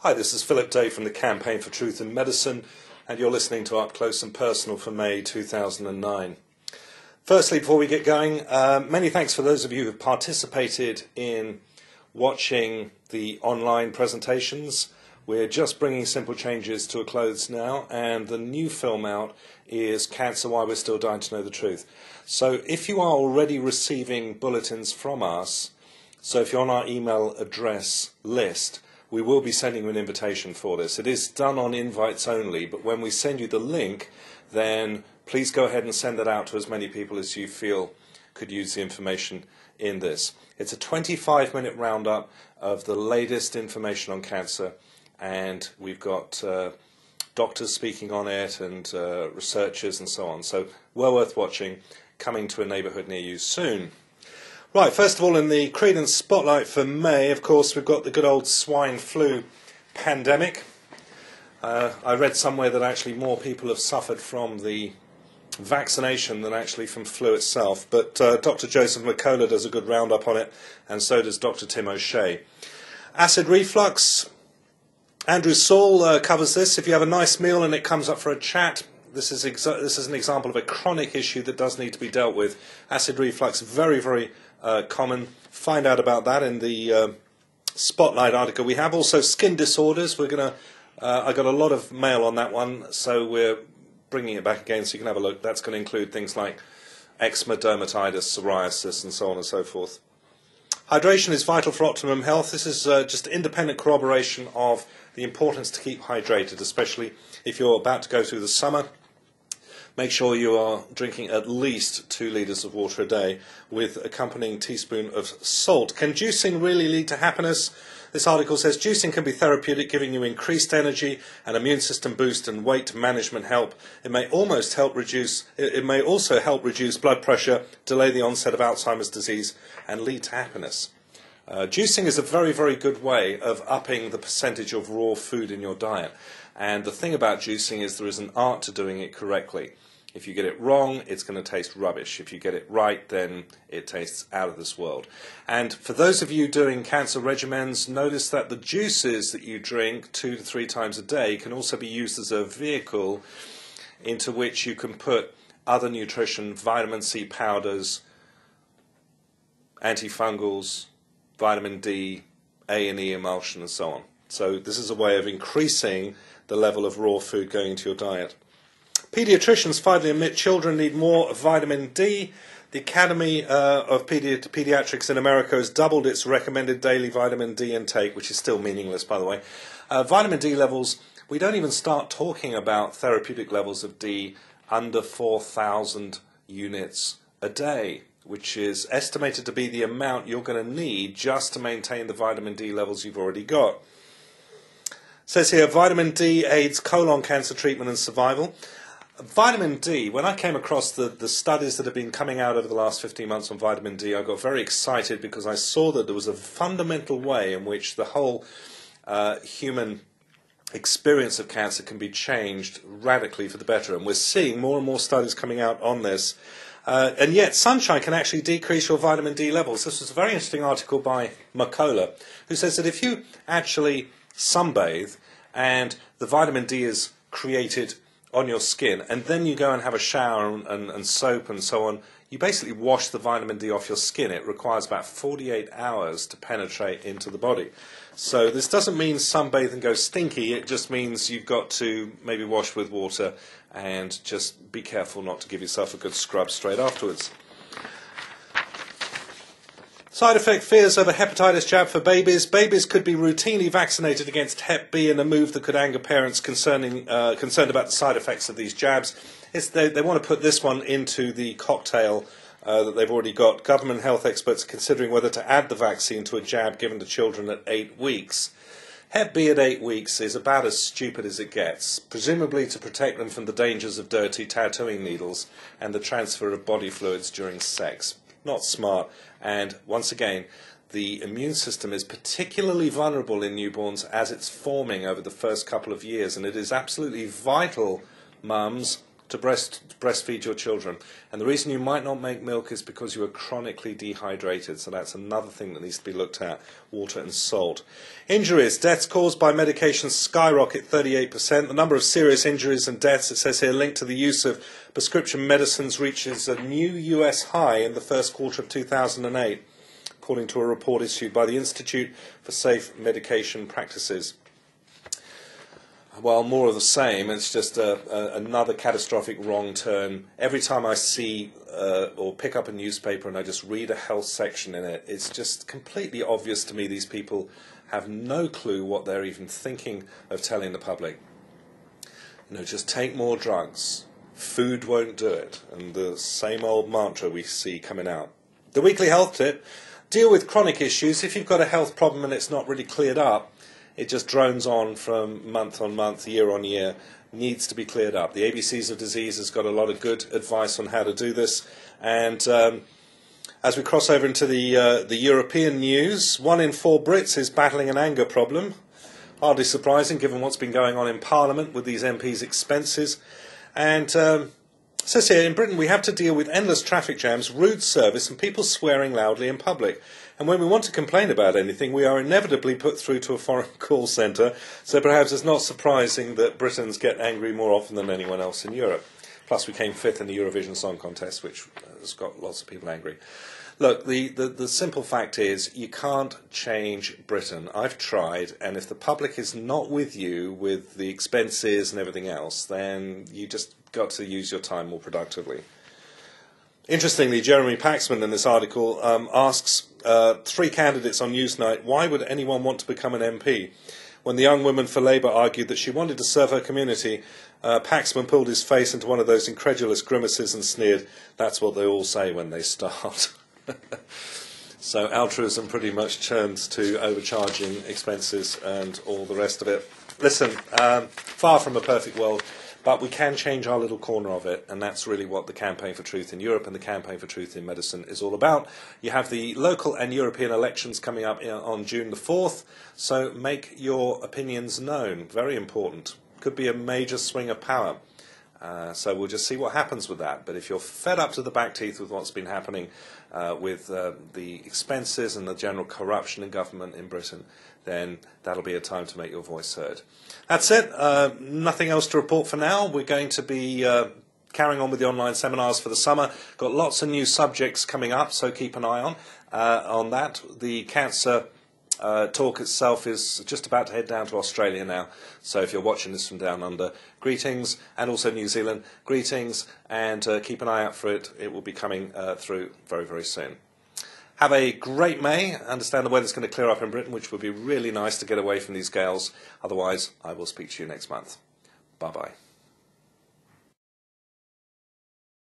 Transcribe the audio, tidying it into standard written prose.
Hi, this is Phillip Day from the Campaign for Truth in Medicine, and you're listening to Up Close and Personal for May 2009. Firstly, before we get going, many thanks for those of you who have participated in watching the online presentations. We're just bringing Simple Changes to a close now, and the new film out is Cancer, Why We're Still Dying to Know the Truth. So if you are already receiving bulletins from us, so if you're on our email address list, we will be sending you an invitation for this. It is done on invites only, but when we send you the link, then please go ahead and send that out to as many people as you feel could use the information in this. It's a 25-minute roundup of the latest information on cancer, and we've got doctors speaking on it and researchers and so on. So well worth watching, coming to a neighbourhood near you soon. Right, first of all, in the Credence spotlight for May, of course, we've got the good old swine flu pandemic. I read somewhere that actually more people have suffered from the vaccination than actually from flu itself, but Dr. Joseph McCullough does a good roundup on it, and so does Dr. Tim O'Shea. Acid reflux, Andrew Saul covers this. If you have a nice meal and it comes up for a chat, this is an example of a chronic issue that does need to be dealt with. Acid reflux, very, very common. Find out about that in the Spotlight article. We have also skin disorders. We're going to. I got a lot of mail on that one, so we're bringing it back again so you can have a look. That's going to include things like eczema, dermatitis, psoriasis, and so on and so forth. Hydration is vital for optimum health. This is just independent corroboration of the importance to keep hydrated, especially if you're about to go through the summer. Make sure you are drinking at least 2 litres of water a day with accompanying teaspoon of salt. Can juicing really lead to happiness? This article says juicing can be therapeutic, giving you increased energy, an immune system boost, and weight management help. It may also help reduce blood pressure, delay the onset of Alzheimer's disease, and lead to happiness. Juicing is a very, very good way of upping the percentage of raw food in your diet. And the thing about juicing is there is an art to doing it correctly. If you get it wrong, it's going to taste rubbish. If you get it right, then it tastes out of this world. And for those of you doing cancer regimens, notice that the juices that you drink 2 to 3 times a day can also be used as a vehicle into which you can put other nutrition, vitamin C powders, antifungals, vitamin D, A&E emulsion, and so on. So this is a way of increasing the level of raw food going into your diet. Pediatricians finally admit children need more vitamin D. The Academy of Pediatrics in America has doubled its recommended daily vitamin D intake, which is still meaningless, by the way. Vitamin D levels, we don't even start talking about therapeutic levels of D under 4,000 units a day, which is estimated to be the amount you're going to need just to maintain the vitamin D levels you've already got. It says here, vitamin D aids colon cancer treatment and survival. Vitamin D, when I came across the studies that have been coming out over the last 15 months on vitamin D, I got very excited because I saw that there was a fundamental way in which the whole human experience of cancer can be changed radically for the better. And we're seeing more and more studies coming out on this. And yet sunshine can actually decrease your vitamin D levels. This was a very interesting article by McCullough, who says that if you actually sunbathe and the vitamin D is created on your skin, and then you go and have a shower and soap and so on, you basically wash the vitamin D off your skin. It requires about 48 hours to penetrate into the body. So this doesn't mean sunbathe and go stinky, it just means you've got to maybe wash with water and just be careful not to give yourself a good scrub straight afterwards. Side effect fears over hepatitis jab for babies. Babies could be routinely vaccinated against Hep B in a move that could anger parents concerned about the side effects of these jabs. They want to put this one into the cocktail that they've already got. Government health experts are considering whether to add the vaccine to a jab given to children at 8 weeks. Hep B at 8 weeks is about as stupid as it gets, presumably to protect them from the dangers of dirty tattooing needles and the transfer of body fluids during sex. Not smart, and once again, the immune system is particularly vulnerable in newborns as it's forming over the first couple of years, and it is absolutely vital, mums, to breastfeed your children. And the reason you might not make milk is because you are chronically dehydrated. So that's another thing that needs to be looked at, water and salt. Injuries, deaths caused by medication skyrocket 38%. The number of serious injuries and deaths, it says here, linked to the use of prescription medicines reaches a new US high in the first quarter of 2008, according to a report issued by the Institute for Safe Medication Practices. Well, more of the same. It's just another catastrophic wrong turn. Every time I see or pick up a newspaper and I just read a health section in it, it's just completely obvious to me these people have no clue what they're even thinking of telling the public. You know, just take more drugs. Food won't do it. And the same old mantra we see coming out. The weekly health tip: deal with chronic issues. If you've got a health problem and it's not really cleared up, it just drones on from month on month, year on year, needs to be cleared up. The ABCs of Disease has got a lot of good advice on how to do this. And as we cross over into the European news, 1 in 4 Brits is battling an anger problem. Hardly surprising given what's been going on in Parliament with these MPs' expenses. And it says here, in Britain we have to deal with endless traffic jams, rude service and people swearing loudly in public. And when we want to complain about anything, we are inevitably put through to a foreign call centre, so perhaps it's not surprising that Britons get angry more often than anyone else in Europe. Plus we came 5th in the Eurovision Song Contest, which has got lots of people angry. Look, the simple fact is you can't change Britain. I've tried, and if the public is not with you with the expenses and everything else, then you just got to use your time more productively. Interestingly, Jeremy Paxman in this article asks 3 candidates on Newsnight, why would anyone want to become an MP? When the young woman for Labour argued that she wanted to serve her community, Paxman pulled his face into one of those incredulous grimaces and sneered, that's what they all say when they start. So altruism pretty much turns to overcharging expenses and all the rest of it. Listen, far from a perfect world, but we can change our little corner of it, and that's really what the Campaign for Truth in Europe and the Campaign for Truth in Medicine is all about. You have the local and European elections coming up on June the 4th, so make your opinions known. Very important. Could be a major swing of power. So we'll just see what happens with that. But if you're fed up to the back teeth with what's been happening with the expenses and the general corruption in government in Britain, then that'll be a time to make your voice heard. That's it. Nothing else to report for now. We're going to be carrying on with the online seminars for the summer. Got lots of new subjects coming up, so keep an eye on that. The cancer talk itself is just about to head down to Australia now. So if you're watching this from down under, greetings, and also New Zealand, greetings, and keep an eye out for it. It will be coming through very, very soon. Have a great May. I understand the weather's going to clear up in Britain, which would be really nice to get away from these gales. Otherwise, I will speak to you next month. Bye-bye.